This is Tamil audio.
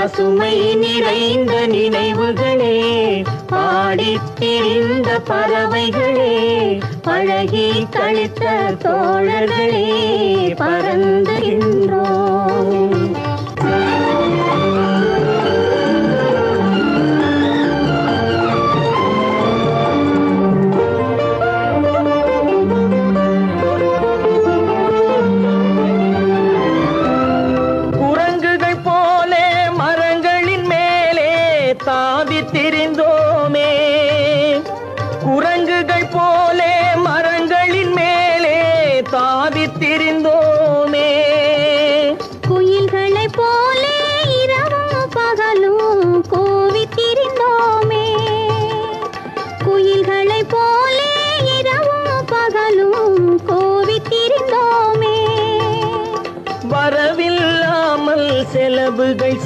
பசுமை நிறைந்த நினைவுகளே, பாடித் திரிந்த பறவைகளே, பழகி கழித்த தோழர்களே, பறந்துகின்றோம். திரிந்தோமே, குரங்குகள் போலே மரங்களின் மேலே தாவித்திரிந்தோமே, குயில்களை போலே இரவும் பகலும் கூவித்திரிந்தோமே, குயில்களை போலே இரவும் பகலும் கூவித்திரிந்தோமே. வரவில்லாமல் செலவுகள்